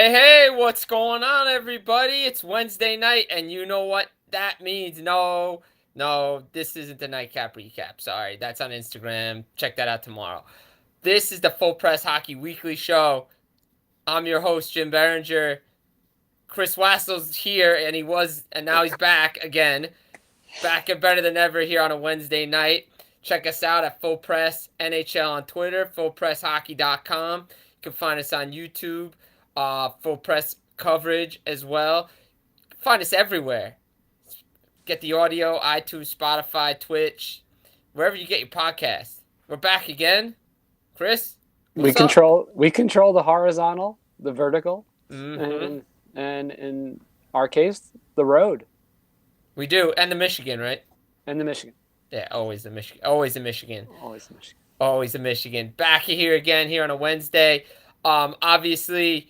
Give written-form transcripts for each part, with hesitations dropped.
Hey, what's going on, everybody? It's Wednesday night, and you know what that means. No, this isn't the nightcap recap. Sorry, that's on Instagram. Check that out tomorrow. This is the Full Press Hockey Weekly Show. I'm your host, Jim Berenger. Chris Wassel's here, and now he's back again. Back and better than ever here on a Wednesday night. Check us out at Full Press NHL on Twitter, fullpresshockey.com. You can find us on YouTube, Full Press coverage as well. Find us everywhere. Get the audio, iTunes, Spotify, Twitch, wherever you get your podcast. We're back again. Chris, We what's up? control the horizontal, the vertical, Mm-hmm. and in our case, the road We do. And the Michigan, right? and the Michigan. Yeah, always the Michigan. Always the Michigan. Always the Michigan. Always the Michigan. Back here again here on a Wednesday. Obviously,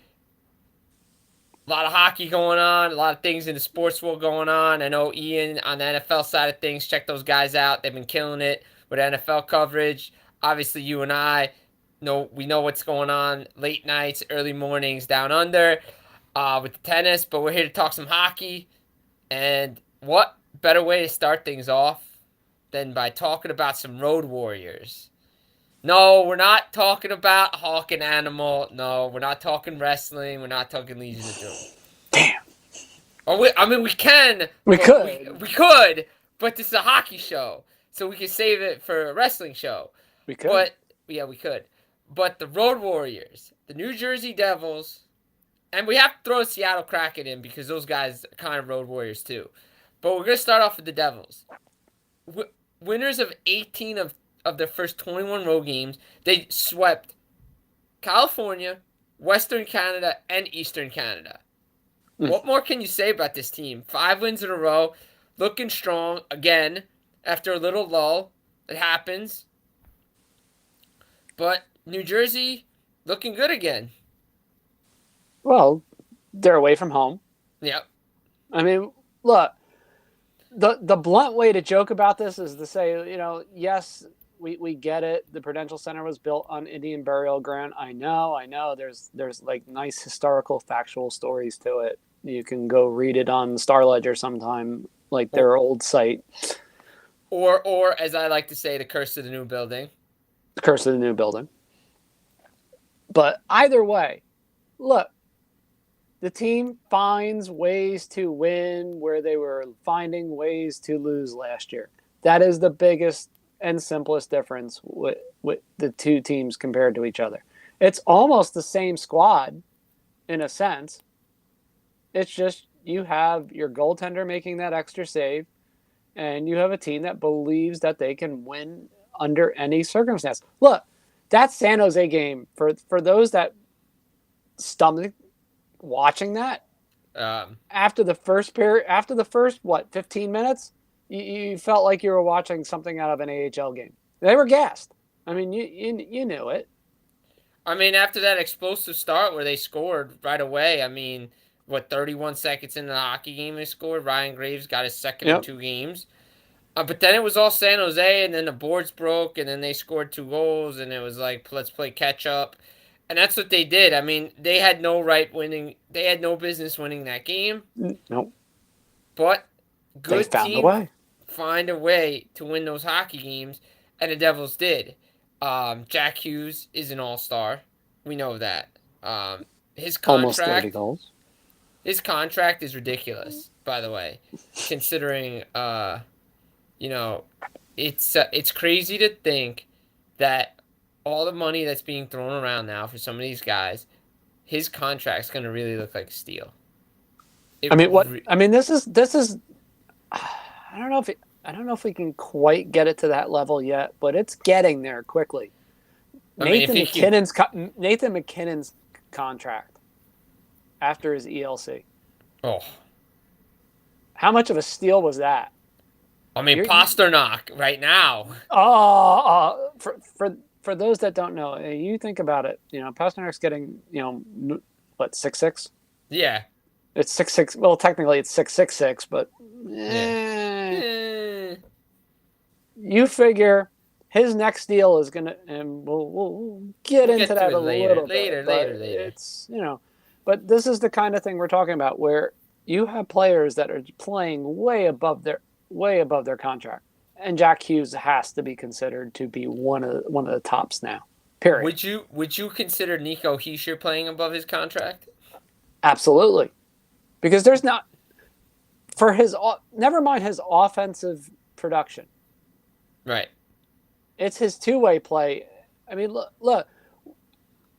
a lot of hockey going on, a lot of things in the sports world going on. I know Ian on the NFL side of things. Check those guys out. They've been killing it with NFL coverage. Obviously, you and I we know what's going on late nights, early mornings down under with the tennis. But we're here to talk some hockey. And what better way to start things off than by talking about some Road Warriors? No, we're not talking about Hawk and Animal. No, we're not talking wrestling. We're not talking Legion of Doom. Damn. We can. We But could. we could, but this is a hockey show, so we can save it for a wrestling show. We could. But yeah, we could. But the Road Warriors, the New Jersey Devils, and we have to throw Seattle Kraken in because those guys are kind of Road Warriors too. But we're gonna start off with the Devils. Winners of 18 of their first 21 road games. They swept California, Western Canada, and Eastern Canada. What more can you say about this team? 5 wins in a row, looking strong again after a little lull. It happens. But New Jersey looking good again. Well, they're away from home. Yep. I mean, look, the blunt way to joke about this is to say, yes, we get it. The Prudential Center was built on Indian burial ground. I know. There's like nice historical, factual stories to it. You can go read it on Star Ledger sometime, like their old site. Or as I like to say, the curse of the new building. The Curse of the New Building. But either way, look, the team finds ways to win where they were finding ways to lose last year. That is the biggest and simplest difference with the two teams compared to each other. It's almost the same squad in a sense. It's just you have your goaltender making that extra save, and you have a team that believes that they can win under any circumstance. Look, that San Jose game, for those that stomach watching that, after the first period, after the first 15 minutes, you felt like you were watching something out of an AHL game. They were gassed. I mean, you knew it. I mean, after that explosive start where they scored right away, 31 seconds into the hockey game they scored. Ryan Graves got his second in 2 games. But then it was all San Jose, and then the boards broke, and then they scored 2 goals, and it was like, let's play catch up. And that's what they did. I mean, they had no right winning. They had no business winning that game. Nope. But good they found team a way. find a way to win those hockey games, and the Devils did. Jack Hughes is an all-star. We know that. His contract, almost 30 goals. His contract is ridiculous, by the way, considering it's crazy to think that all the money that's being thrown around now for some of these guys, his contract's going to really look like a steal. This is. I don't know if we can quite get it to that level yet, but it's getting there quickly. Nathan McKinnon's contract after his ELC. Oh, how much of a steal was that? Pasternak right now. For those that don't know, you think about it. Pasternak's getting 6'6". Yeah, it's 6'6". Well, technically it's 6'6", but you figure his next deal is gonna, and we'll get into that a little bit. Later. It's But this is the kind of thing we're talking about where you have players that are playing way above their contract, and Jack Hughes has to be considered to be one of the tops now. Period. Would you consider Nico Hischier playing above his contract? Absolutely, because there's not for his never mind his offensive production. Right. It's his two-way play. I mean, look.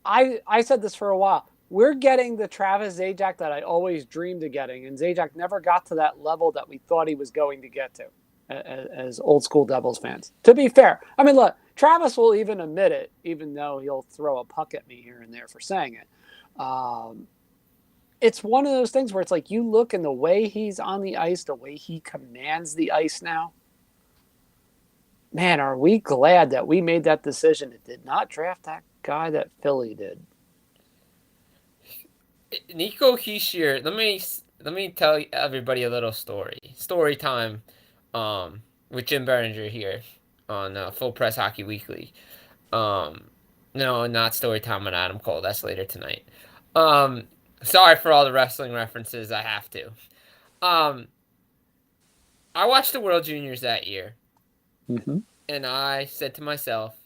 I said this for a while. We're getting the Travis Zajac that I always dreamed of getting, and Zajac never got to that level that we thought he was going to get to as old school Devils fans. To be fair, I mean, look, Travis will even admit it, even though he'll throw a puck at me here and there for saying it. It's one of those things where it's like you look in the way he's on the ice, the way he commands the ice now. Man, are we glad that we made that decision and did not draft that guy that Philly did. Nico Hischier, let me tell everybody a little story. Story time, with Jim Berenger here on Full Press Hockey Weekly. Um, no, not story time on Adam Cole. That's later tonight. Um, Sorry for all the wrestling references. I have to. Um, I watched the World Juniors that year, Mm-hmm. and I said to myself,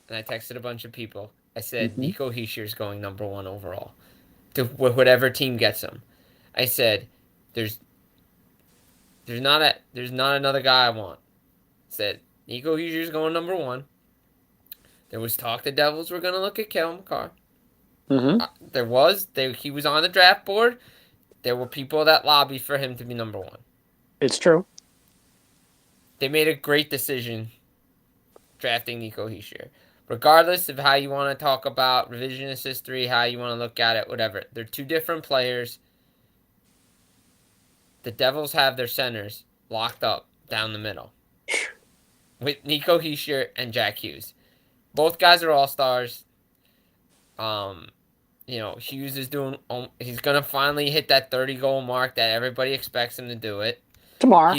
and I texted a bunch of people. I said Mm-hmm. Nico Hischier's going number one overall to whatever team gets him. I said, "There's there's not another guy I want." I said Nico Hischier's going number one. There was talk the Devils were gonna look at Kale McCarr. Mm-hmm. He was on the draft board. There were people that lobbied for him to be number one. It's true. They made a great decision drafting Nico Hischier. Regardless of how you want to talk about revisionist history, how you want to look at it, whatever. They're two different players. The Devils have their centers locked up down the middle with Nico Hischier and Jack Hughes. Both guys are all stars. Um, Hughes is doing. He's gonna finally hit that 30-goal mark that everybody expects him to do it. Tomorrow.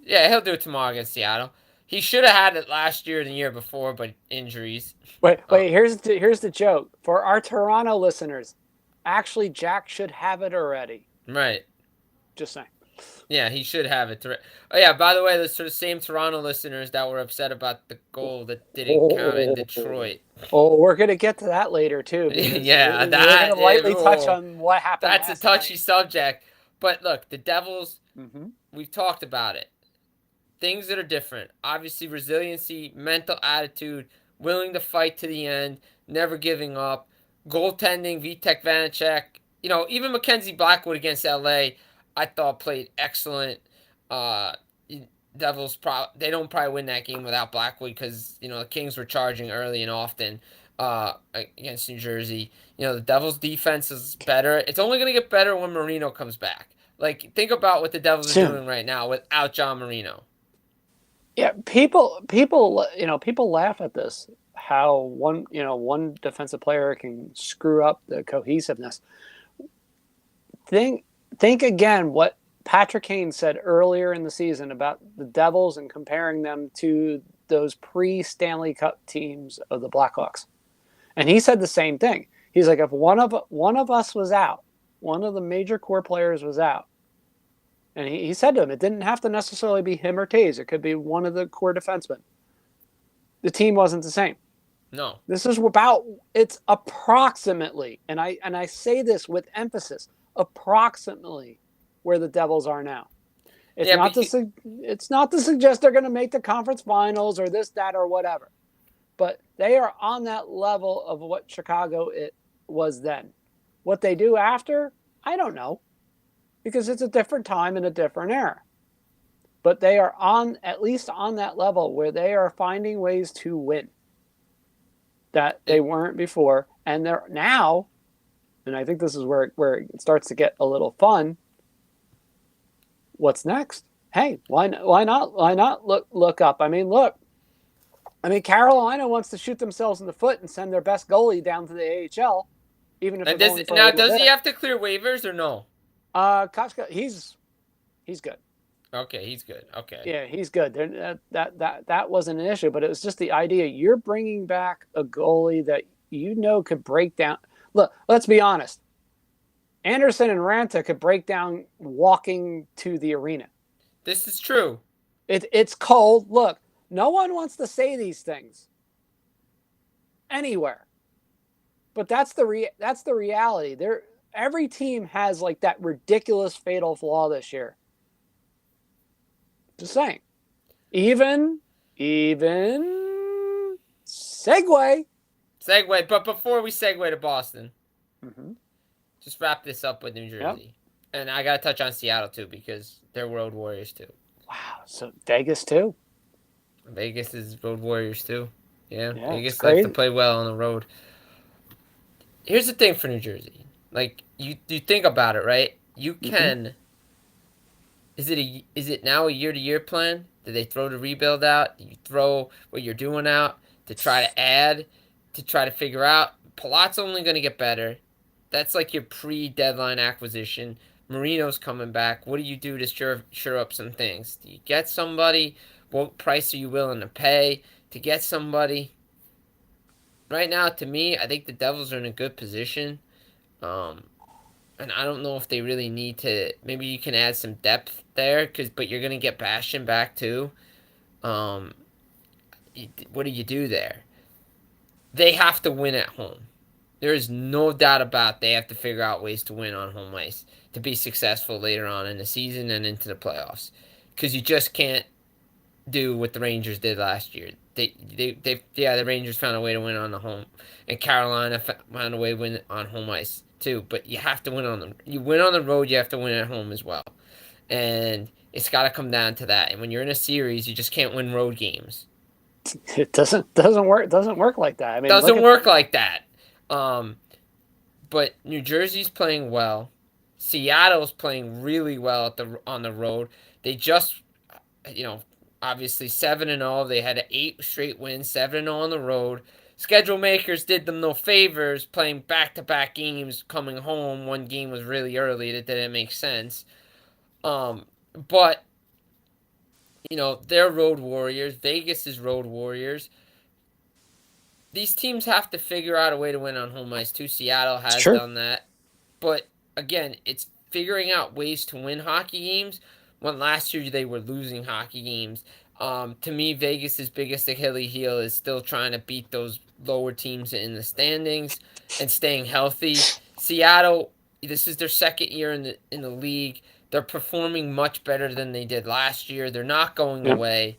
Yeah, he'll do it tomorrow against Seattle. He should have had it last year and the year before, but injuries. Wait. Here's the joke for our Toronto listeners. Actually, Jack should have it already. Right. Just saying. Yeah, he should have it. Oh yeah, by the way, the same Toronto listeners that were upset about the goal that didn't count in Detroit. Oh, we're gonna get to that later too. Yeah, we're gonna lightly touch on what happened. That's a touchy subject. But look, the Devils. Mm-hmm. We've talked about it. Things that are different. Obviously, resiliency, mental attitude, willing to fight to the end, never giving up, goaltending, Vitek Vanacek. Even Mackenzie Blackwood against LA, I thought played excellent. Uh, Devils, they don't probably win that game without Blackwood because, the Kings were charging early and often against New Jersey. The Devils' defense is better. It's only going to get better when Marino comes back. Like, think about what the Devils are doing right now without John Marino. Yeah, people laugh at this. How one defensive player can screw up the cohesiveness. Think again what Patrick Kane said earlier in the season about the Devils and comparing them to those pre-Stanley Cup teams of the Blackhawks, and he said the same thing. He's like, if one of us was out, one of the major core players was out. And he said to him, it didn't have to necessarily be him or Taze. It could be one of the core defensemen. The team wasn't the same. No. This is it's approximately, and I say this with emphasis, approximately where the Devils are now. It's not to suggest they're going to make the conference finals or this, that, or whatever. But they are on that level of what Chicago it was then. What they do after, I don't know. Because it's a different time and a different era. But they are at least on that level where they are finding ways to win that they weren't before. And they're now, and I think this is where it starts to get a little fun. What's next? Hey, why not look up? Carolina wants to shoot themselves in the foot and send their best goalie down to the AHL, even if does he have to clear waivers or no? Kochka, he's good. Okay, he's good. Okay. Yeah, he's good. That wasn't an issue, but it was just the idea you're bringing back a goalie that could break down. Look, let's be honest. Anderson and Ranta could break down walking to the arena. This is true. It's cold. Look, no one wants to say these things anywhere, but that's the reality. Every team has like that ridiculous fatal flaw this year. Just saying. Even segue. But before we segue to Boston, Mm-hmm. just wrap this up with New Jersey. Yep. And I got to touch on Seattle, too, because they're Road Warriors, too. Wow. So Vegas, too? Vegas is Road Warriors, too. Yeah Vegas likes to play well on the road. Here's the thing for New Jersey. Like, you think about it, right? You can... Mm-hmm. Is it now a year-to-year plan? Do they throw the rebuild out? Do you throw what you're doing out to try to add, to try to figure out? Palat's only going to get better. That's like your pre-deadline acquisition. Marino's coming back. What do you do to sure up some things? Do you get somebody? What price are you willing to pay to get somebody? Right now, to me, I think the Devils are in a good position. And I don't know if they really need to. Maybe you can add some depth there, but you're gonna get Bastian back too. What do you do there? They have to win at home. There is no doubt about they have to figure out ways to win on home ice to be successful later on in the season and into the playoffs. Because you just can't do what the Rangers did last year. The Rangers found a way to win on the home, and Carolina found a way to win on home ice too. But you have to win you win on the road. You have to win at home as well, and it's got to come down to that. And when you're in a series, you just can't win road games. It doesn't work like that. I mean, doesn't work like that. But New Jersey's playing well. Seattle's playing really well on the road. They just, obviously 7-0. They had 8 straight wins, 7-0 on the road. Schedule makers did them no favors playing back-to-back games coming home. One game was really early. That didn't make sense. But, they're road warriors. Vegas is road warriors. These teams have to figure out a way to win on home ice too. Seattle has done that. But, again, it's figuring out ways to win hockey games when last year they were losing hockey games. To me, Vegas' biggest Achilles heel is still trying to beat those lower teams in the standings and staying healthy. Seattle, this is their second year in the league. They're performing much better than they did last year. They're not going away.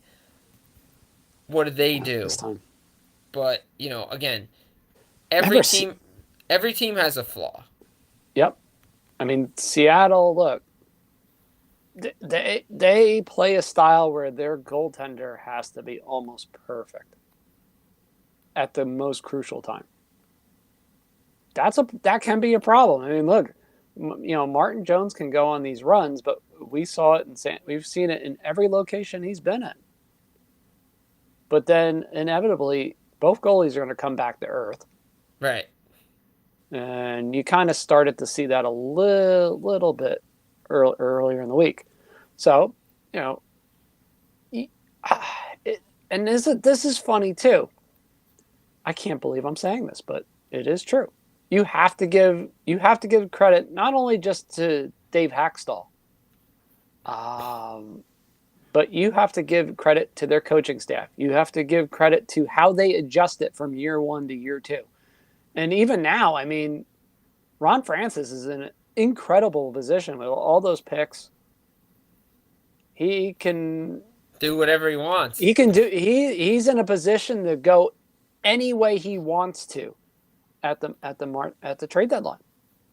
What do they do? This time. But, again, every team has a flaw. Yep. I mean, Seattle, look, they play a style where their goaltender has to be almost perfect at the most crucial time. That can be a problem. I mean, look, Martin Jones can go on these runs, but we've seen it in every location he's been in. But then inevitably, both goalies are going to come back to earth. Right. And you kind of started to see that a little bit earlier in the week. So, and this is funny too. I can't believe I'm saying this, but it is true. You have to give credit not only just to Dave Hackstall, but you have to give credit to their coaching staff. You have to give credit to how they adjust it from year 1 to year 2. And even now, I mean, Ron Francis is in an incredible position with all those picks. He can do whatever he wants. He's in a position to go any way he wants to at the trade deadline.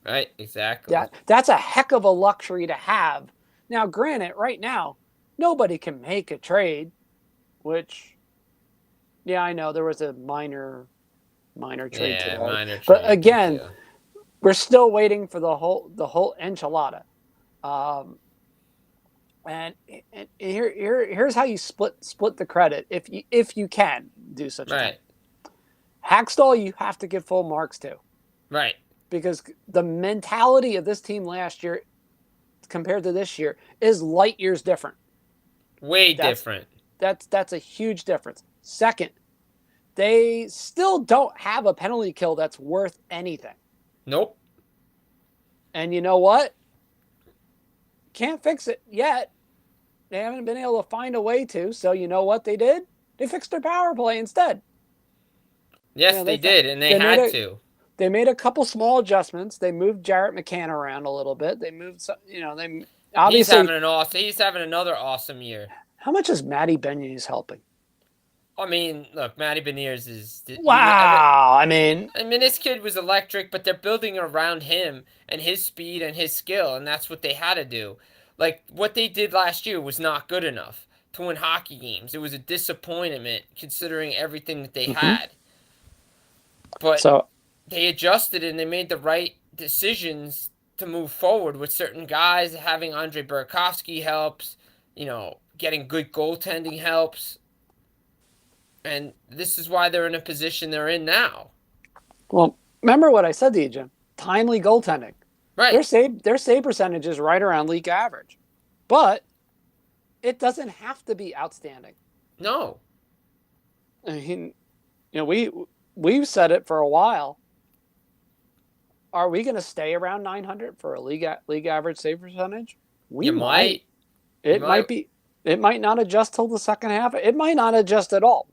Right, exactly. That's a heck of a luxury to have. Now, granted, right now, nobody can make a trade, which, I know there was a minor trade today. Minor trade. But again, we're still waiting for the whole enchilada. And here's how you split the credit if you can do such a thing. Hackstall, you have to give full marks to. Right. Because the mentality of this team last year compared to this year is light years different. Way different. That's a huge difference. Second, they still don't have a penalty kill that's worth anything. Nope. And you know what? Can't fix it yet. They haven't been able to find a way to. So you know what they did? They fixed their power play instead. You Yes, know, they did, and they they made had a to. they made a couple small adjustments. They moved Jarrett McCann around a little bit. They moved some, they obviously. He's having another awesome year. How much is Matty Beniers helping? I mean, look, Matty Beniers is Wow. I mean, I mean, this kid was electric, but they're building around him and his speed and his skill, and that's what they had to do. Like, what they did last year was not good enough to win hockey games. It was a disappointment considering everything that they mm-hmm. had. But So they adjusted and they made the right decisions to move forward with certain guys. Having Andre Burakovsky helps, getting good goaltending helps. And this is why they're in a position they're in now. well, remember what I said to you, Jim? Timely goaltending. Right. Their save percentage is right around league average, but it doesn't have to be outstanding. No. I mean, we've said it for a while. Are we going to stay around 900 for a league average save percentage? We might. It might be. It might not adjust till the second half. It might not adjust at all.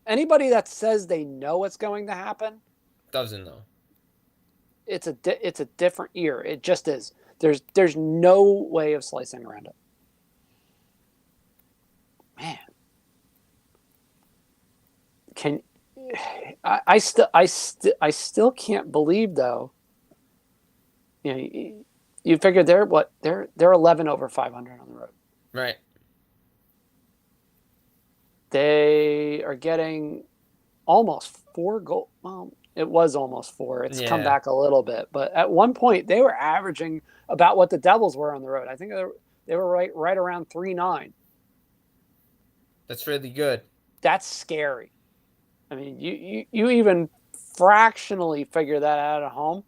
Anybody that says they know what's going to happen doesn't know. It's a different year. It just is. There's no way of slicing around it. Man, I still can't believe though. You figure they're 11 over 500 on the road. Right. They are getting almost 4 goals. Well, it was almost 4. It's come back a little bit, but at one point they were averaging about what the Devils were on the road. I think they were right around 3.9. That's really good. That's scary. I mean, you even fractionally figure that out at home.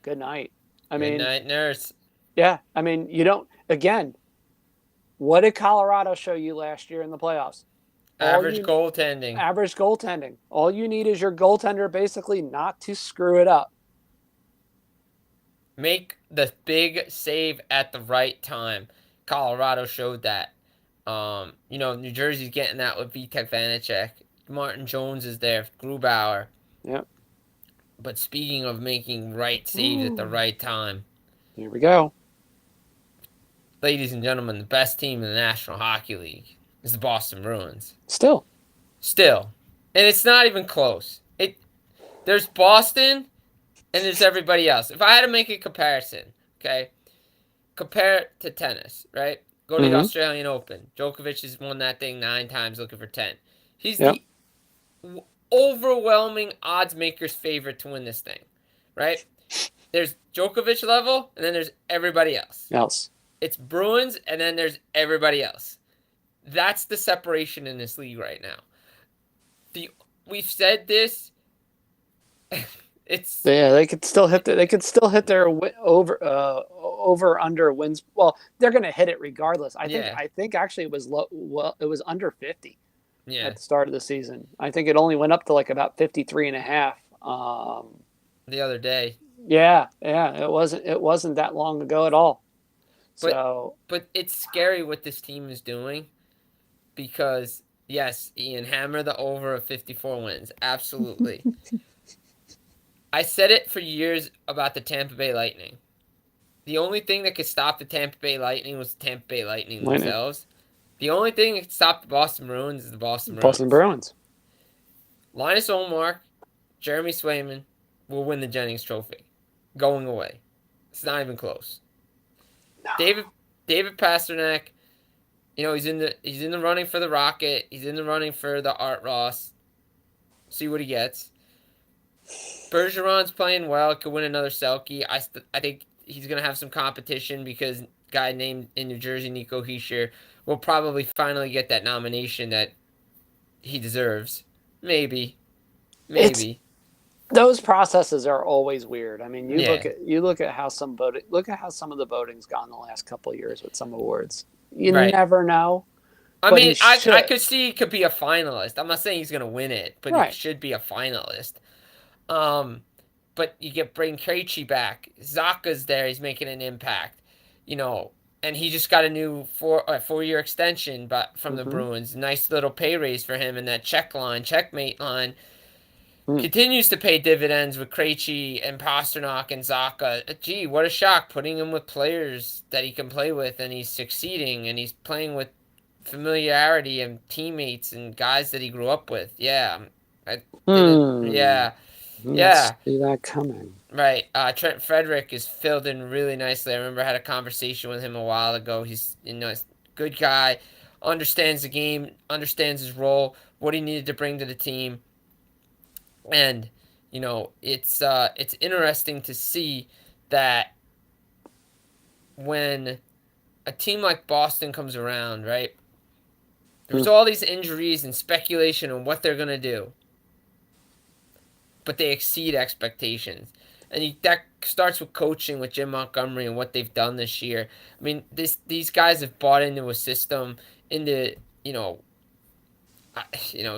Good night. Good night, nurse. Yeah, I mean, you don't. Again, what did Colorado show you last year in the playoffs? Average goaltending. Average goaltending. All you need is your goaltender basically not to screw it up. Make the big save at the right time. Colorado showed that. New Jersey's getting that with Vitek Vanacek. Martin Jones is there. Grubauer. Yep. But speaking of making right saves at the right time. Here we go. Ladies and gentlemen, the best team in the National Hockey League is the Boston Bruins. Still. And it's not even close. There's Boston and there's everybody else. If I had to make a comparison, okay? Compare it to tennis, right? Go to the Australian Open. Djokovic has won that thing 9 times, looking for 10. He's the overwhelming odds maker's favorite to win this thing, right? There's Djokovic level, and then there's everybody else. It's Bruins, and then there's everybody else. That's the separation in this league right now. We've said this. They could still hit their over under wins. Well, they're going to hit it regardless. I think actually it was low. Well, it was under 50. Yeah. At the start of the season, I think it only went up to like about 53.5. The other day. Yeah. It wasn't that long ago at all. But it's scary what this team is doing, because yes, Ian, hammer the over of 54 wins, absolutely. I said it for years about the Tampa Bay Lightning. The only thing that could stop the Tampa Bay Lightning was the Tampa Bay Lightning themselves. The only thing that could stop the Boston Bruins is the Boston Bruins. Linus Ullmark, Jeremy Swayman will win the Jennings Trophy. Going away. It's not even close. No. David Pastrnak, he's in the running for the Rocket. He's in the running for the Art Ross. See what he gets. Bergeron's playing well. Could win another Selke. I think he's going to have some competition because guy named in New Jersey, Nico Hischier, will probably finally get that nomination that he deserves. Maybe. Those processes are always weird. I mean, you look at how some of the voting's gone the last couple of years with some awards. You never know. I mean, I could see he could be a finalist. I'm not saying he's going to win it, but he should be a finalist. but you get bring Krejci back. Zaka's there. He's making an impact. You know, and he just got a new 4-year extension, but from the Mm-hmm. Bruins. Nice little pay raise for him, and that checkmate line Mm. continues to pay dividends with Krejci and Pasternak and Zaka. Gee, what a shock putting him with players that he can play with, and he's succeeding, and he's playing with familiarity and teammates and guys that he grew up with. Yeah, I didn't. Hmm. Yeah, Let's yeah. see that coming. Right. Trent Frederick is filled in really nicely. I remember I had a conversation with him a while ago. He's he's a good guy, understands the game, understands his role, what he needed to bring to the team, and it's interesting to see that when a team like Boston comes around, right? There's Mm. all these injuries and speculation on what they're gonna do, but they exceed expectations. And that starts with coaching with Jim Montgomery and what they've done this year. I mean, these guys have bought into a system, into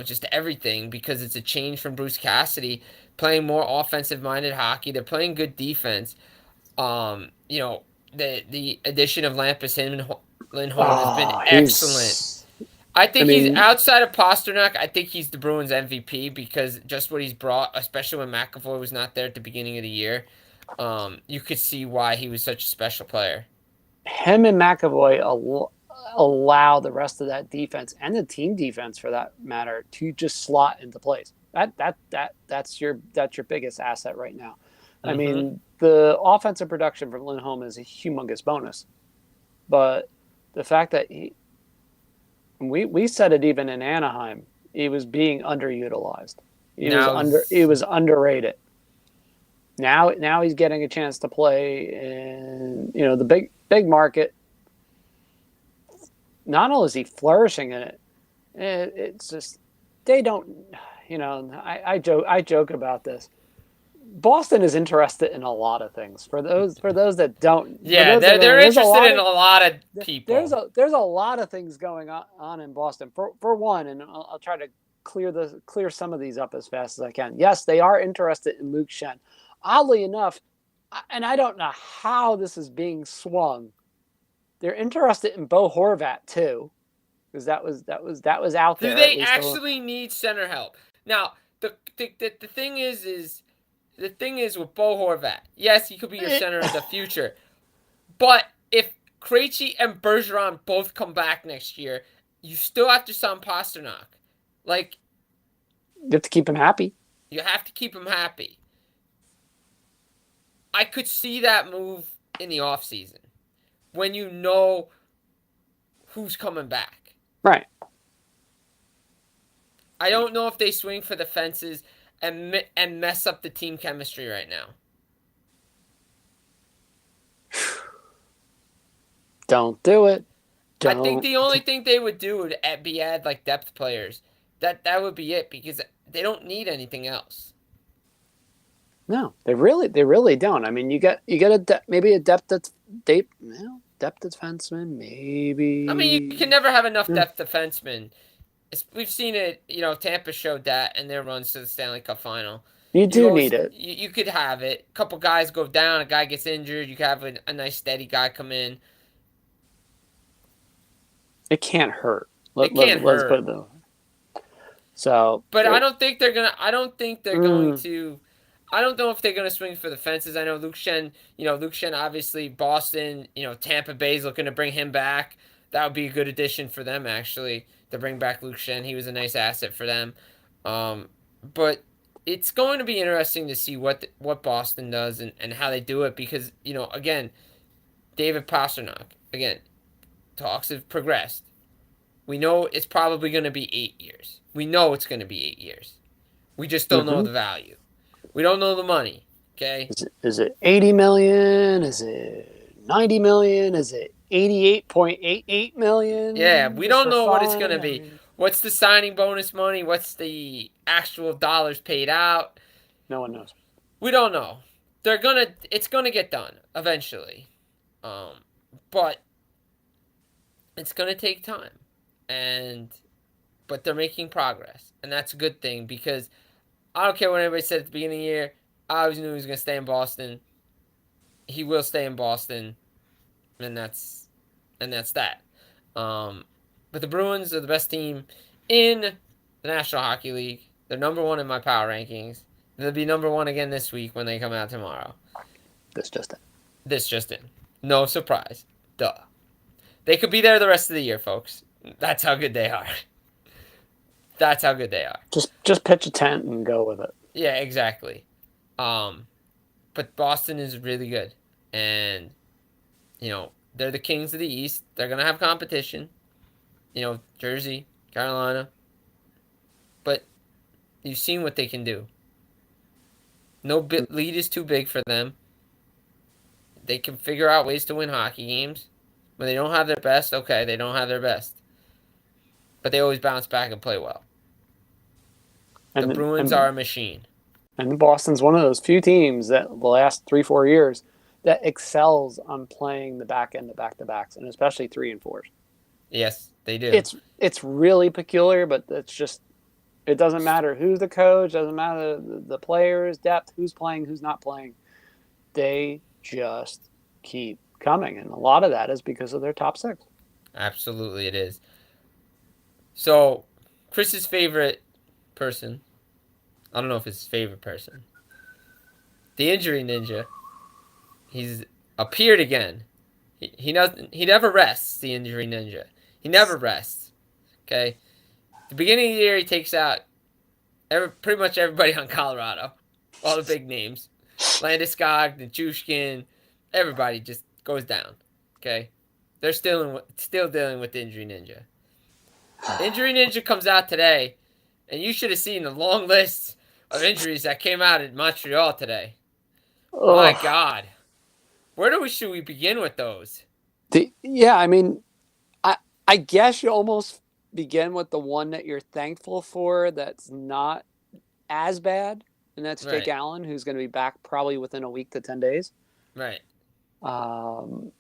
just everything, because it's a change from Bruce Cassidy playing more offensive minded hockey. They're playing good defense. You know, the addition of Lindholm has been Oh, excellent. he's. I I think he's mean, outside of Pasternak. I think he's the Bruins MVP because just what he's brought, especially when McAvoy was not there at the beginning of the year. You could see why he was such a special player. him and McAvoy allow the rest of that defense and the team defense, for that matter, to just slot into place. That's your biggest asset right now. I Mm-hmm. mean, the offensive production from Lindholm is a humongous bonus, but the fact that we said it even in Anaheim, he was being underutilized. Now, He was underrated. Now he's getting a chance to play in the big market. Not only is he flourishing in it, it's just they don't. I joke about this. Boston is interested in a lot of things. For those that don't, for yeah, those that don't they're know, interested in a lot of there's people. a lot of things going on in Boston. For one, and I'll try to clear some of these up as fast as I can. Yes, they are interested in Luke Shen. Oddly enough, and I don't know how this is being swung. They're interested in Bo Horvat too, because that was out Do there at they least. actually need center help? Now, the thing is the thing is with Bo Horvat. Yes, he could be your center of the future, but if Krejci and Bergeron both come back next year, you still have to sign Pasternak. Like, You have to keep him happy. you have to keep him happy. I could see that move in the offseason when you know who's coming back. Right. I don't know if they swing for the fences and mess up the team chemistry right now. Don't do it. I think Don't. the only thing they would do would be add like depth players. That would be it, because they don't need anything else. No, they really don't. I mean, you get maybe a depth defenseman, I mean, you maybe. can never have enough Yeah. depth defensemen. We've seen it. Tampa showed that in their runs to the Stanley Cup final. You You do always need it. you could have it. A couple guys go down, a guy gets injured. You could have a nice steady guy come in. It can't hurt. It can't Let's put hurt. it though. So, But I don't think they're gonna. I don't think they're going mm, to. I don't know if they're gonna swing for the fences. I know Luke Shen. Luke Shen, obviously Boston. Tampa Bay's looking to bring him back. That would be a good addition for them, actually, to bring back Luke Shen. He was a nice asset for them. But it's going to be interesting to see what Boston does, and how they do it, because again, David Pasternak, again, talks have progressed. We know it's probably going to be 8 years. We know it's going to be 8 years. We just don't know mm-hmm. the value. We don't know the money. Okay. Is it 80 million? Is it 90 million? Is it 88.88 Yeah, million we just don't for know what it's going fun? to I be. mean, What's the signing bonus money? What's the actual dollars paid out? no one knows. We don't know. It's gonna get done eventually. Um, but it's gonna take time. And but they're making progress. And that's a good thing, because I don't care what anybody said at the beginning of the year. I always knew he was going to stay in Boston. He will stay in Boston, and that's that. Um, but the Bruins are the best team in the National Hockey League. They're number one in my power rankings. They'll be number one again this week when they come out tomorrow. This just it. This just in. No surprise. Duh. They could be there the rest of the year, folks. That's how good they are. That's how good they are. Just pitch a tent and go with it. Yeah, exactly. But Boston is really good, and they're the kings of the East. They're gonna have competition. Jersey, Carolina, but you've seen what they can do. No lead is too big for them. They can figure out ways to win hockey games. When they don't have their best, okay, they don't have their best, but they always bounce back and play well. The Bruins are a machine. And Boston's one of those few teams that the last 3-4 years that excels on playing the back end of back-to-backs, and especially 3 and 4s. Yes, they do. It's really peculiar, but it's just, it doesn't matter who's the coach, doesn't matter the players, depth, who's playing, who's not playing. They just keep coming, and a lot of that is because of their top 6. Absolutely, it is. So, Chris's favorite person, I don't know if it's his favorite person, the Injury Ninja, he's appeared again. He never rests, the Injury Ninja. He never rests. Okay? The beginning of the year, he takes out pretty much everybody on Colorado. All the big names. Landeskog, Nichushkin, everybody just goes down. Okay? They're still dealing with the Injury Ninja. Injury Ninja comes out today, and you should have seen the long list of injuries that came out in Montreal today. Oh my God. Where should we begin with those? I guess you almost begin with the one that you're thankful for that's not as bad, and that's Jake Allen, who's going to be back probably within a week to 10 days. Right. And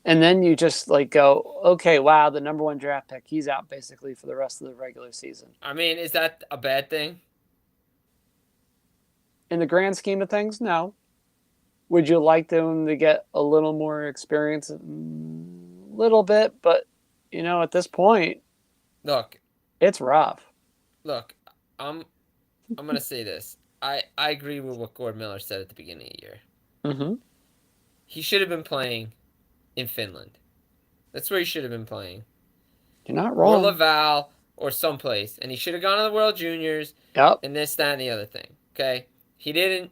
then you just go, okay, wow, the number 1 draft pick, he's out basically for the rest of the regular season. I mean, is that a bad thing? In the grand scheme of things, no. Would you like them to get a little more experience? A little bit, but at this point, look, it's rough. Look, I'm gonna say this. I agree with what Gord Miller said at the beginning of the year. Mm-hmm. He should have been playing in Finland. That's where he should have been playing. You're not wrong. Or Laval or someplace, and he should have gone to the World Juniors. Yep. And this, that, and the other thing. Okay, he didn't.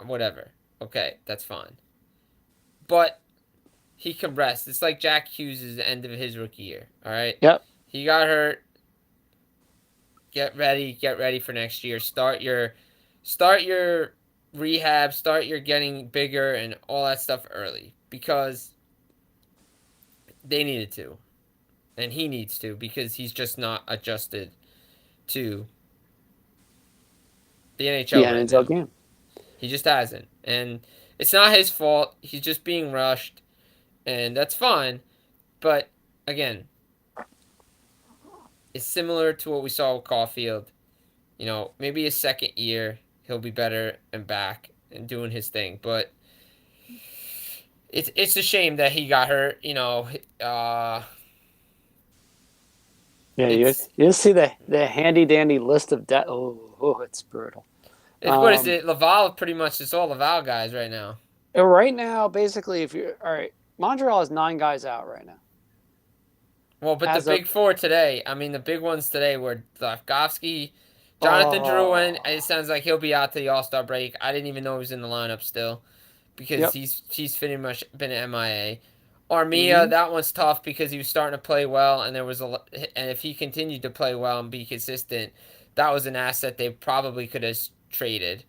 Whatever. Okay, that's fine. But he can rest. It's like Jack Hughes' end of his rookie year. All right. Yep. He got hurt. Get ready for next year. Start your rehab. Start your getting bigger and all that stuff early because they needed to, and he needs to because he's just not adjusted to the NHL. The NHL game. He just hasn't, and it's not his fault. He's just being rushed, and that's fine. But again, it's similar to what we saw with Caulfield. Maybe his second year he'll be better and back and doing his thing. But it's a shame that he got hurt. Yeah, you see the handy dandy list of debt. Oh, it's brutal. What is it? Laval pretty much it's all Laval guys right now. Right now, basically, if you're all right, Montreal has 9 guys out right now. Well, but the big 4 today, I mean, the big ones today were Lafkovsky, Jonathan Drouin. It sounds like he'll be out to the All-Star break. I didn't even know he was in the lineup still because he's pretty much been an MIA. Armia, that one's tough because he was starting to play well, and and if he continued to play well and be consistent, that was an asset they probably could have traded.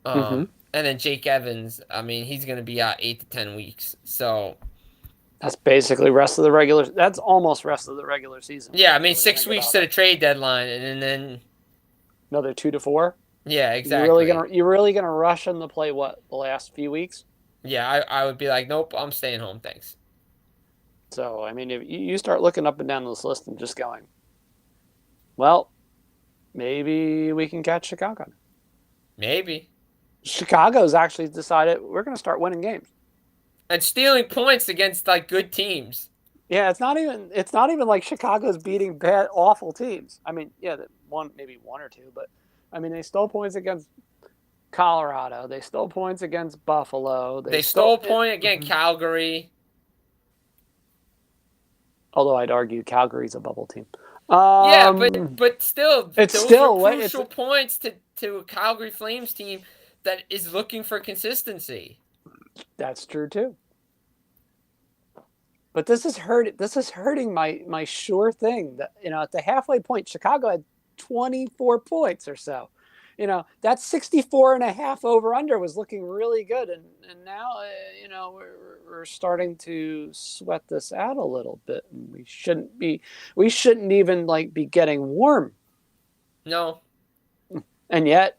And then Jake Evans, I mean, he's going to be out 8 to 10 weeks. So that's basically rest of the regular. That's almost rest of the regular season. Yeah, I mean, 6 weeks to the trade deadline, and then another 2 to 4. Yeah, exactly. You're really gonna rush him to play what the last few weeks? Yeah, I would be like, nope, I'm staying home, thanks. So I mean, if you start looking up and down this list and just going, well, maybe we can catch Chicago. Maybe. Chicago's actually decided we're going to start winning games. and stealing points against like good teams. Yeah, it's not even like Chicago's beating bad awful teams. I mean, yeah, one maybe one or two, but I mean they stole points against Colorado. They stole points against Buffalo. They They stole stole a point against Mhm. Calgary. Although I'd argue Calgary's a bubble team. Yeah, Um, but still, it's those were still it's crucial points to a Calgary Flames team that is looking for consistency. That's true too. But this is hurt. This is hurting my sure thing. That at the halfway point, Chicago had 24 points or so. That 64 and a half over under was looking really good, and now we're starting to sweat this out a little bit, and we shouldn't even like be getting warm. No, And yet,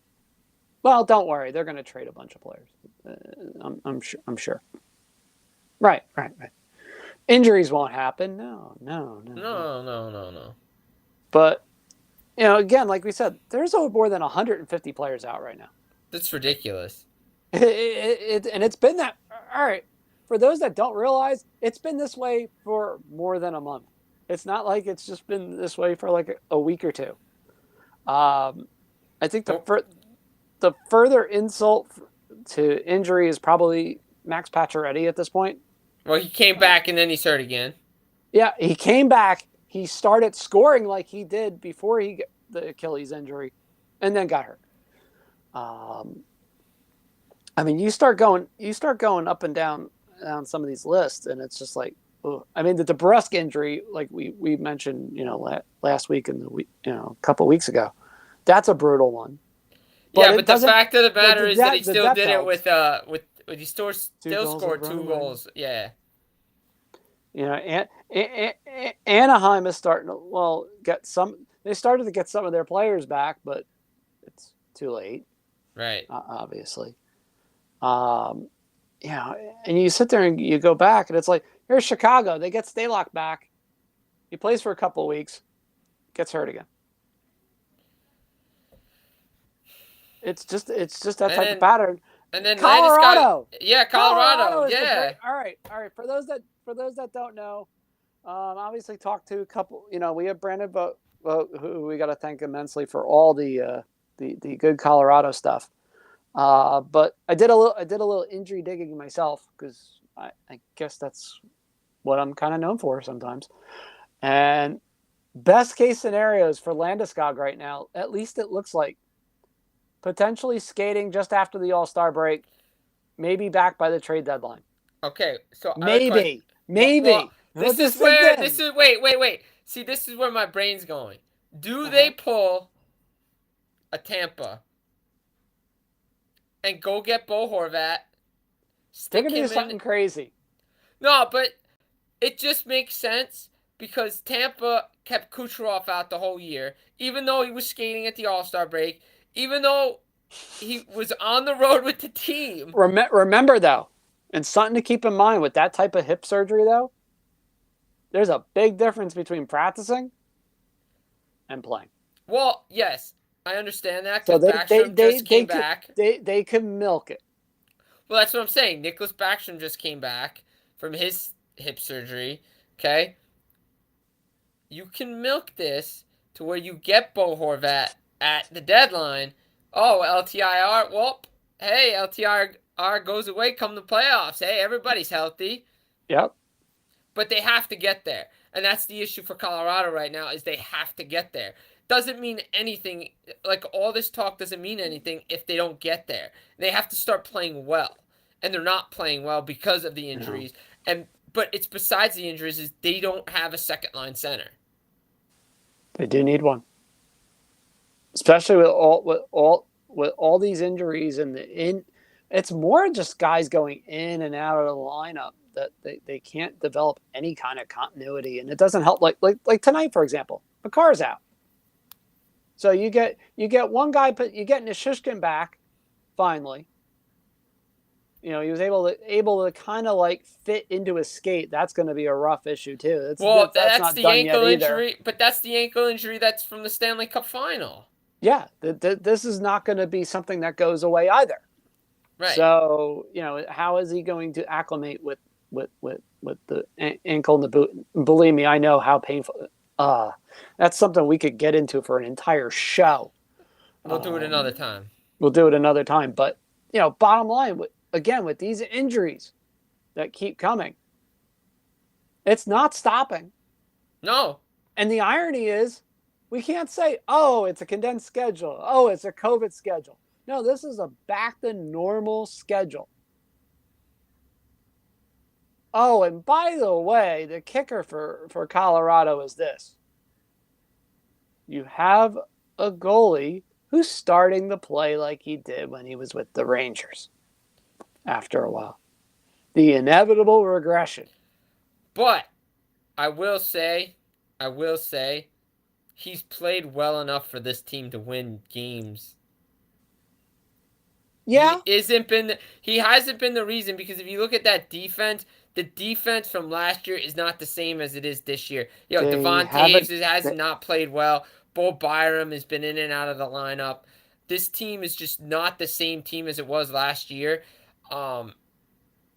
well, don't worry, they're going to trade a bunch of players. I'm sure. I'm sure. Right, right, right. Injuries won't happen. No, no, no, no. no, no, no, no. But again, like we said, there's over more than 150 players out right now. That's ridiculous. And it's been that. All right, for those that don't realize, it's been this way for more than a month. It's not like it's just been this way for like a week or two. I think Oh, the further insult to injury is probably Max Pacioretty at this point. well, he came Uh, back and then he's hurt again. yeah, he came back. He started scoring like he did before he got the Achilles injury, and then got hurt. Um, I mean, you start going up and down some of these lists, and it's just like, ugh. I mean, the DeBrusque injury, like we mentioned, last week and the week, a couple weeks ago, that's a brutal one. But Yeah, it but the doesn't. fact of the The matter the, is that he depth, the still depth did it helps. with he Two still goals scored over two underway. goals. Yeah, Anaheim is starting to get some. They started to get some of their players back, but it's too late, right. obviously. Um, and you sit there and you go back, and it's like here's Chicago. They get Stalock back. He plays for a couple of weeks, gets hurt again. It's just that And type of then pattern. and then Landis got Colorado. yeah, Colorado. Colorado is the break. Yeah, All right. For those that don't know, obviously talked to a couple. We have Brandon, but who we got to thank immensely for all the good Colorado stuff. But I did a little injury digging myself because I guess that's what I'm kind of known for sometimes. And best case scenarios for Landeskog right now, at least it looks like potentially skating just after the All Star break, maybe back by the trade deadline. okay, so I have a question. Maybe, Well, maybe. Let this sink this in. is wait. See, this is where my brain's going. Do they Uh-huh. pull a Tampa and go get Bo Horvat, They're stick gonna do him in? something crazy. No, but it just makes sense because Tampa kept Kucherov out the whole year, even though he was skating at the All Star break, even though he was on the road with the team. Remember though, and something to keep in mind with that type of hip surgery though, there's a big difference between practicing and playing. Well, yes, I understand that So because they they Backstrom they just they came could back. they can milk it. Well, that's what I'm saying. Nicholas Backstrom just came back from his hip surgery. Okay, you can milk this to where you get Bo Horvat at the deadline. Oh, LTIR. Well, hey, LTIR goes away come the playoffs. Hey, everybody's healthy, Yep. but they have to get there, and that's the issue for Colorado right now. Is they have to get there. Doesn't mean anything. Like all this talk doesn't mean anything if they don't get there. They have to start playing well, and they're not playing well because of the No, injuries. And but it's besides the injuries is they don't have a second line center. they do need one, especially with all these injuries and the in. It's more just guys going in and out of the lineup that they can't develop any kind of continuity, and it doesn't help. Like tonight, for example, McCarr's out, so you get one guy, but you get Nishishkin back finally. He was able to kind of like fit into his skate. That's going to be a rough issue too. That's Well, that's, that's that's not the done yet ankle either. injury, but that's the ankle injury that's from the Stanley Cup final. Yeah, this is not going to be something that goes away either. Right. So, how is he going to acclimate with the ankle and the boot? Believe me, I know how painful. That's something we could get into for an entire show. We'll do it another Um, time. we'll do it another time. But, bottom line, again, with these injuries that keep coming, it's not stopping. No. And the irony is, we can't say, oh, it's a condensed schedule. Oh, it's a COVID schedule. No, this is a back to normal schedule. Oh, and by the way, the kicker for Colorado is this. You have a goalie who's starting to play like he did when he was with the Rangers after a while. The inevitable regression. But I will say, I will say, he's played well enough for this team to win games. Yeah, He hasn't been the reason, because if you look at that defense, the defense from last year is not the same as it is this year. they Devon Taves haven't. has not played well. Bo Byram has been in and out of the lineup. This team is just not the same team as it was last year. Um,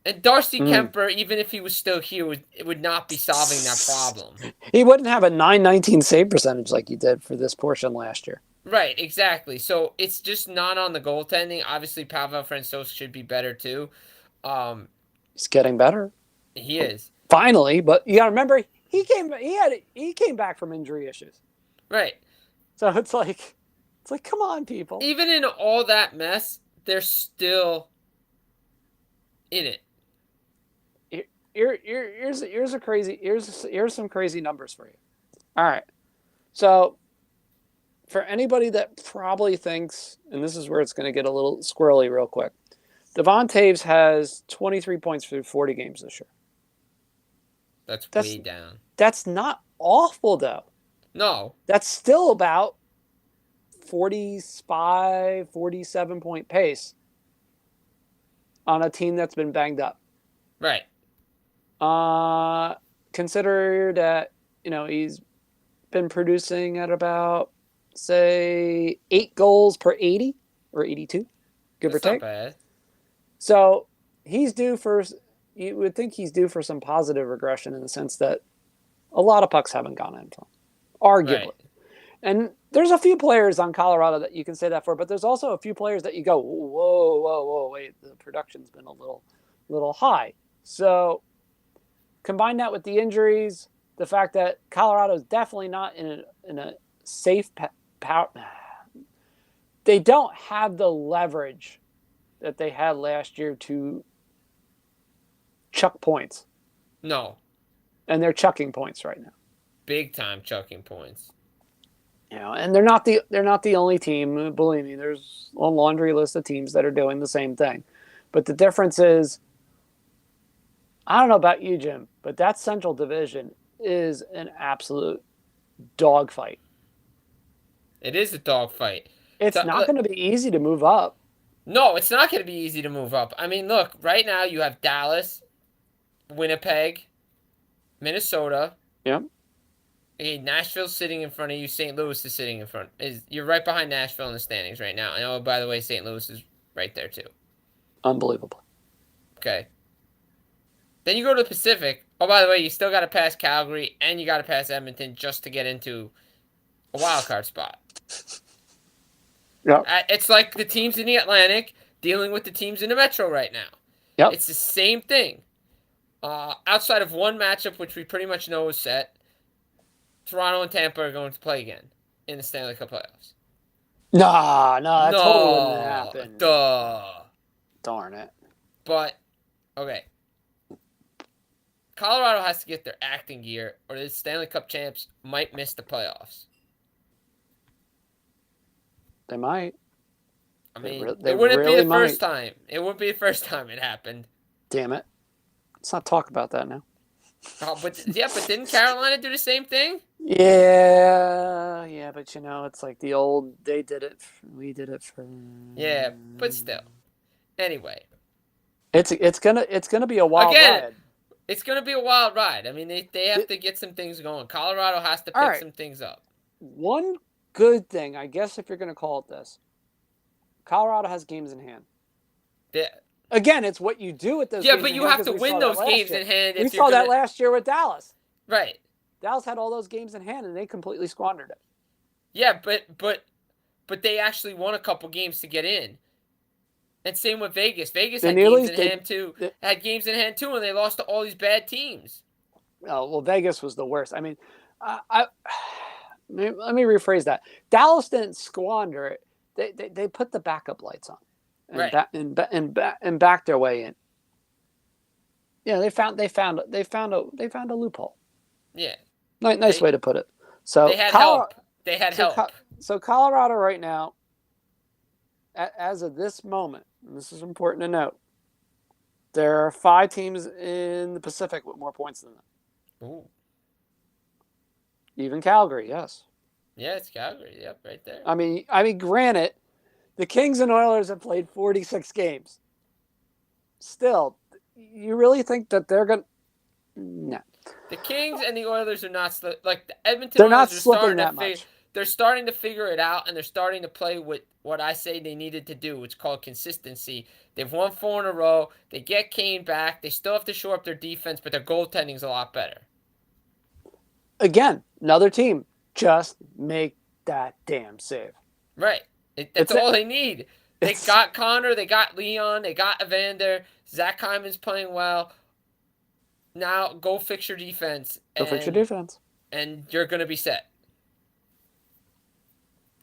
and Darcy Kemper, even if he was still here, would not be solving that problem. He wouldn't have a 919 save percentage like he did for this portion last year. Right, exactly. So it's just not on the goaltending. Obviously, Pavel Francouz should be better too. Um, He's getting better. he is. Finally, but you got to remember he came back from injury issues. Right. So it's like come on, people. Even in all that mess, they're still in it. Here's some crazy numbers for you. All right. So for anybody that probably thinks, and this is where it's going to get a little squirrely real quick, Devon Taves has 23 points through 40 games this year. That's way down. That's not awful, though. No. That's still about 45, 47 point pace on a team that's been banged up. Right. Consider that, he's been producing at about, say, 8 goals per 80 or 82, give or take. Not bad. So he's due for, you would think he's due for some positive regression in the sense that a lot of pucks haven't gone in for him, arguably. Right. And there's a few players on Colorado that you can say that for, but there's also a few players that you go, whoa, wait, the production's been a little high. So combine that with the injuries, the fact that Colorado is definitely not in a safe power. They don't have the leverage that they had last year to chuck points. No. And they're chucking points right now. Big time chucking points. And they're not the only team. Believe me, there's a laundry list of teams that are doing the same thing. But the difference is, I don't know about you, Jim, but that Central Division is an absolute dogfight. It is a dogfight. It's not going to be easy to move up. No, it's not going to be easy to move up. I mean, look, right now you have Dallas, Winnipeg, Minnesota. Yep. Okay, Nashville's sitting in front of you. St. Louis is sitting in front. You're right behind Nashville in the standings right now. And oh, by the way, St. Louis is right there too. Unbelievable. Okay. Then you go to the Pacific. Oh, by the way, you still got to pass Calgary and you got to pass Edmonton just to get into a wild card spot. Yep. It's like the teams in the Atlantic dealing with the teams in the Metro right now. Yep. It's the same thing. Outside of one matchup, which we pretty much know is set, Toronto and Tampa are going to play again in the Stanley Cup playoffs. That totally wouldn't happen. Duh. Darn it. But, okay. Colorado has to get their acting gear, or the Stanley Cup champs might miss the playoffs. They might. I mean, it wouldn't be the first time. It wouldn't be the first time it happened. Damn it. Let's not talk about that now. Oh, but didn't Carolina do the same thing? Yeah, but it's like the old, they did it, we did it for. Yeah, but still. Anyway. It's gonna be a wild ride. It's gonna be a wild ride. I mean, they have to get some things going. Colorado has to pick some things up. One good thing, I guess, if you're gonna call it this, Colorado has games in hand. Yeah, Again, it's what you do with those yeah, games but in you hand have because to we saw win that those last games year. in hand We if you're saw that gonna. last year with Dallas. Right. Dallas had all those games in hand and they completely squandered it. Yeah, but they actually won a couple games to get in. And same with Vegas. Vegas They had games nearly in they, hand too. they Had games in hand too, and they lost to all these bad teams. oh, well, Vegas was the worst. I mean, I let me rephrase that. Dallas didn't squander it. They put the backup lights on and Right. and backed their way in. Yeah, they found a loophole. Yeah. Nice They way to put it. they So had Colorado, help. They had so help. so Colorado right now, as of this moment, and this is important to note, there are 5 teams in the Pacific with more points than them. Ooh. Even Calgary, yes. Yeah, it's Calgary. Yep, right there. I mean, granted, the Kings and Oilers have played 46 games. Still, you really think that they're going to. No. The Kings and the Oilers are not like the Edmonton They're not Oilers are slipping starting to that figure. much. They're starting to figure it out, and they're starting to play with what I say they needed to do. It's called consistency. They've won 4 in a row. They get Kane back. They still have to shore up their defense, but their goaltending's a lot better. Again, another team. Just make that damn save. Right. That's It's all they need. They it's got Connor. They got Leon. They got Evander. Zach Hyman's playing well. Now go fix your defense, go fix your defense. and you're gonna be set.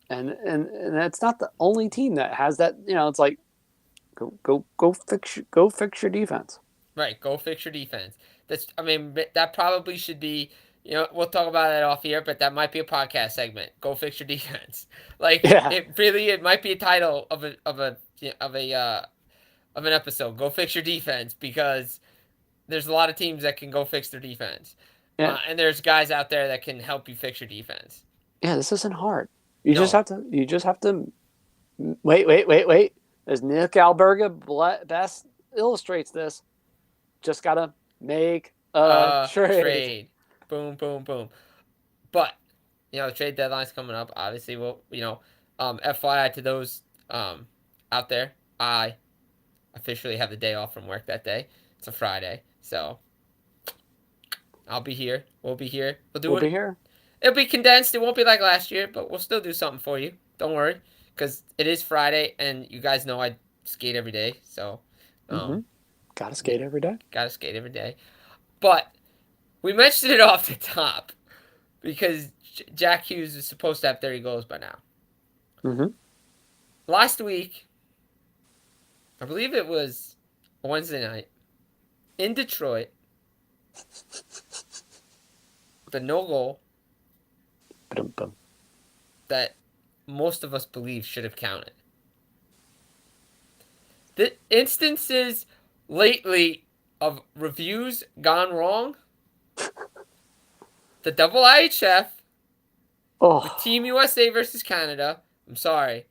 And that's not the only team that has that. It's like go fix your defense. Right, go fix your defense. That probably should be. We'll talk about it off here, but that might be a podcast segment. Go fix your defense. Like Yeah, it might be a title of an episode. Go fix your defense because there's a lot of teams that can go fix their defense, yeah, and there's guys out there that can help you fix your defense. yeah. This isn't hard. You just No, have to. You just have to. Wait. As Nick Alberga best illustrates this, just gotta make a trade. trade, boom, boom, boom. But the trade deadline's coming up. Obviously, FYI to those out there, I officially have the day off from work that day. It's a Friday, so I'll be here. We'll be here. We'll do We'll be it. here. It'll be condensed. It won't be like last year, but we'll still do something for you. Don't worry, because it is Friday, and you guys know I skate every day, so Mm-hmm. um, Gotta skate every day. gotta skate every day. But we mentioned it off the top because Jack Hughes is supposed to have 30 goals by now. Mm-hmm. Last week, I believe it was a Wednesday night in Detroit, the no goal Ba-dum-bum. that most of us believe should have counted. The instances lately of reviews gone wrong, the double IHF with Oh, Team USA versus Canada. I'm sorry,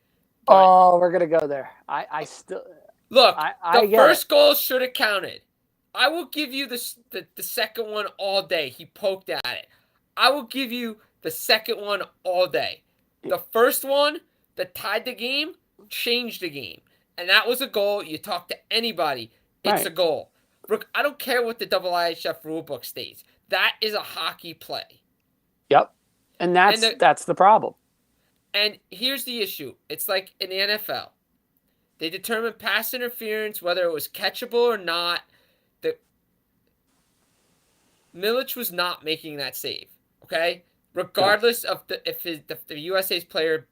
but oh, we're gonna go there. I still, look, I the get it. first goal should have counted. I will give you the second one all day. He poked at it. I will give you the second one all day. The first one that tied the game changed the game. And that was a goal. You talk to anybody, it's Right. a goal. Brooke, I don't care what the double IHF rulebook states. That is a hockey play. Yep. And And that's the problem. and here's the issue. It's like in the NFL. They determine pass interference, whether it was catchable or not. The Milic was not making that save. Okay, No. regardless of if the USA's player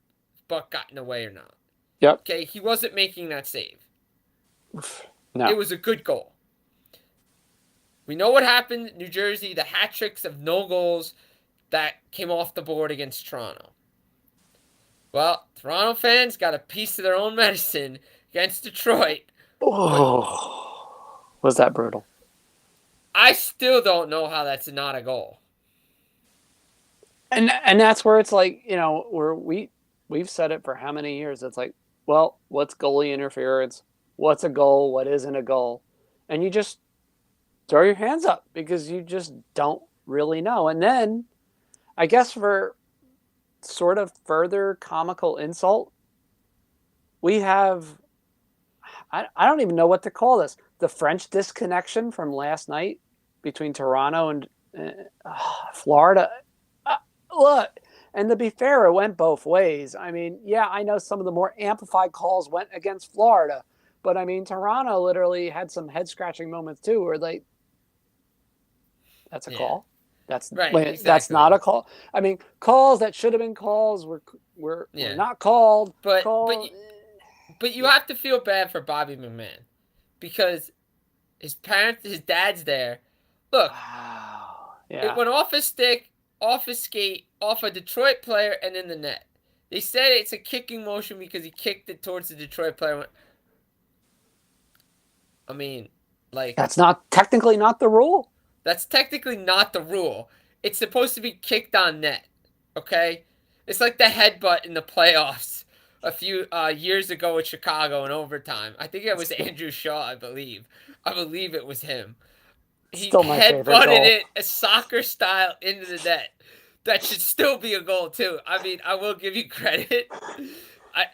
buck got in the way or not. Yep. Okay, he wasn't making that save. No. It was a good goal. We know what happened in New Jersey. The hat tricks of no goals that came off the board against Toronto. Well, Toronto fans got a piece of their own medicine against Detroit. Oh, was that brutal? I still don't know how that's not a goal. And that's where it's like, where we've said it for how many years? It's like, well, what's goalie interference? What's a goal? What isn't a goal? And you just throw your hands up because you just don't really know. And then I guess for sort of further comical insult, we have I don't even know what to call this. The French disconnection from last night between Toronto and Florida. Uh, Look, and to be fair, it went both ways. I mean, yeah, I know some of the more amplified calls went against Florida, but I mean, Toronto literally had some head scratching moments too, where that's a Yeah. call. Right. That's not Exactly. a call. I mean, calls that should have been calls were Yeah. not called. But but Call. you, but you Yeah. have to feel bad for Bobby McMahon because his dad's there. Look, Wow. it Yeah. went off his stick, off his skate, off a Detroit player, and in the net. They said it's a kicking motion because he kicked it towards the Detroit player. I mean, like, That's not technically not the rule. that's technically not the rule. It's supposed to be kicked on net. Okay? It's like the headbutt in the playoffs a few years ago with Chicago in overtime. I think it was Andrew Shaw, I believe. I believe it was him. He Still my favorite headbutted goal. it a soccer style into the net. That should still be a goal too. I mean, I will give you credit.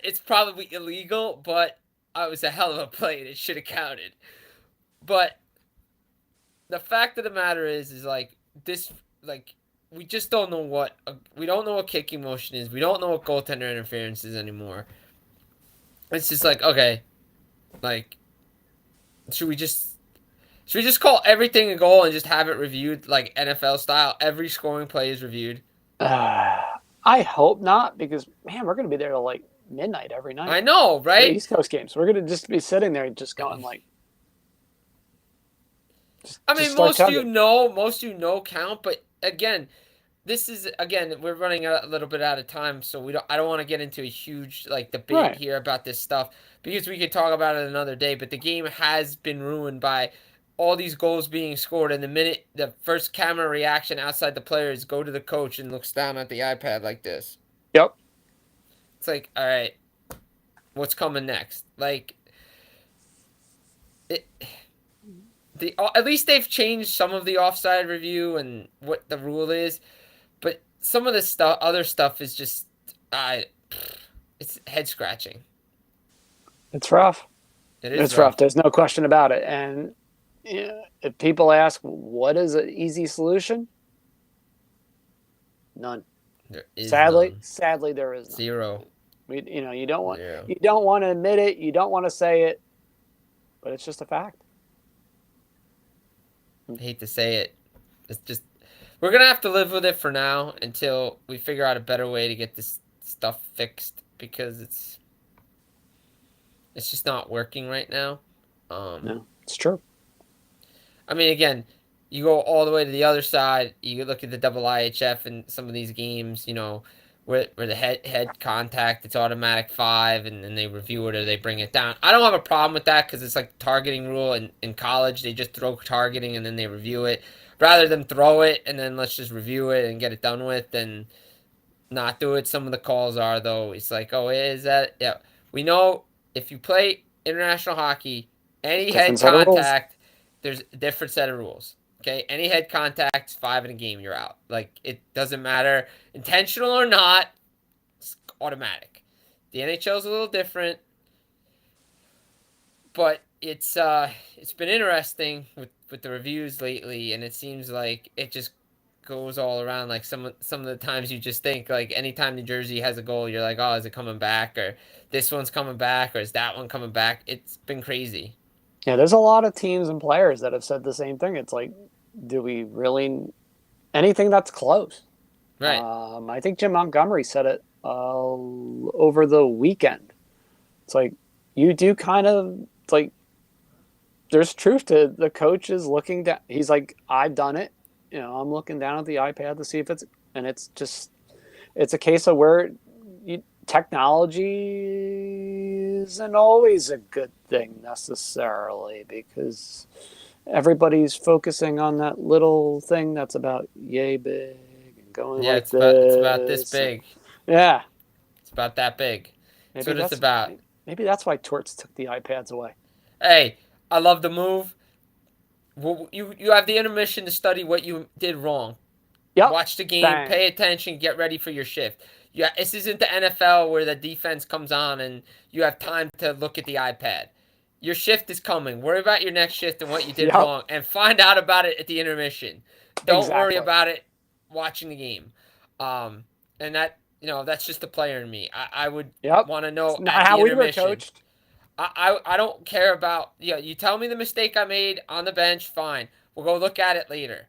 It's probably illegal, but it was a hell of a play and it should have counted. But the fact of the matter is like this, like we just don't know we don't know what kicking motion is. We don't know what goaltender interference is anymore. It's just like okay, like should we just should we just call everything a goal and just have it reviewed like NFL style? Every scoring play is reviewed. Uh, I hope not, because man, we're gonna be there till like midnight every night I know, for right? East Coast games. We're gonna just be sitting there, just going like, I just mean, start chugging. most count, but again, this is again we're running a little bit out of time, so we don't. I don't want to get into a huge like debate Right. here about this stuff because we could talk about it another day. But the game has been ruined by all these goals being scored, and the minute the first camera reaction outside the players go to the coach and looks down at the iPad like this. Yep. It's like, all right, what's coming next? Like, it, at least they've changed some of the offside review and what the rule is, but some of the other stuff is just, I, it's head scratching. It's rough. It is It's rough. rough. There's no question about it. And yeah, if people ask what is an easy solution, none. There is Sadly, none. sadly, there is none. Zero. Zero. You don't want to admit it. You don't want to say it, but it's just a fact. I hate to say it. It's just we're gonna have to live with it for now until we figure out a better way to get this stuff fixed because it's just not working right now. No, it's true. I mean, again, you go all the way to the other side. You look at the double IHF and some of these games, where the head contact it's automatic 5, and then they review it or they bring it down. I don't have a problem with that because it's like targeting rule. In college, they just throw targeting and then they review it, rather than throw it and then let's just review it and get it done with and not do it. Some of the calls are though. It's like, oh, is that yeah? We know if you play international hockey, any head Different set of rules. contact, there's a different set of rules. Okay, any head contacts, 5 in a game, you're out. Like it doesn't matter intentional or not, it's automatic. The NHL is a little different, but it's been interesting with the reviews lately, and it seems like it just goes all around. Like some of the times you just think like anytime New Jersey has a goal, you're like, oh, is it coming back, or this one's coming back, or is that one coming back? It's been crazy. Yeah, there's a lot of teams and players that have said the same thing. It's like, do we really anything that's close? Right. I think Jim Montgomery said it over the weekend. It's like you do kind of it's like there's truth to the coach is looking down. He's like, I've done it. I'm looking down at the iPad to see if and it's a case of where technology isn't always a good thing necessarily because everybody's focusing on that little thing that's about yay big and going Yeah, like it's about this this. big. Yeah, It's about that big. That's maybe what it's that's about. maybe that's why Torts took the iPads away. Hey, I love the move. Well, you have the intermission to study what you did wrong. Yep, Watch the game, bang. pay attention, get ready for your shift. Yeah, this isn't the NFL where the defense comes on and you have time to look at the iPad. Your shift is coming. Worry about your next shift and what you did Yep, wrong, and find out about it at the intermission. Don't worry exactly. about it watching the game. Um, and that's just the player in me. I would Yep. want to It's know not at the how we were intermission. coached. I don't care about you tell me the mistake I made on the bench, fine. We'll go look at it later.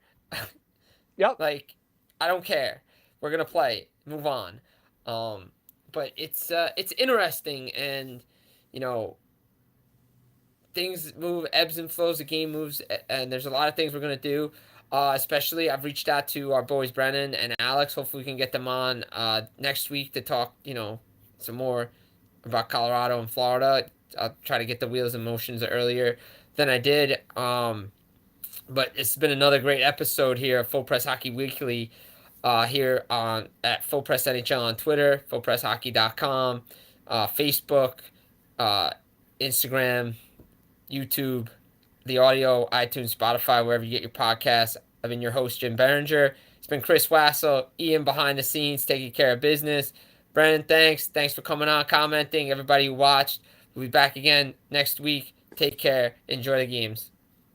Yep. Like, I don't care. We're gonna play. Move on. Um, but it's interesting, and you know things move, ebbs and flows. The game moves, and there's a lot of things we're gonna do. Especially, I've reached out to our boys Brennan and Alex. Hopefully, we can get them on next week to talk. Some more about Colorado and Florida. I'll try to get the wheels in motions earlier than I did. But it's been another great episode here of Full Press Hockey Weekly. Here on at Full Press NHL on Twitter, fullpresshockey.com, Facebook, uh, Instagram, YouTube, the audio, iTunes, Spotify, wherever you get your podcasts. I've been your host, Jim Berenger. It's been Chris Wassel, Ian behind the scenes, taking care of business. Brennan, thanks. Thanks for coming on, commenting. Everybody who watched. We'll be back again next week. Take care. Enjoy the games.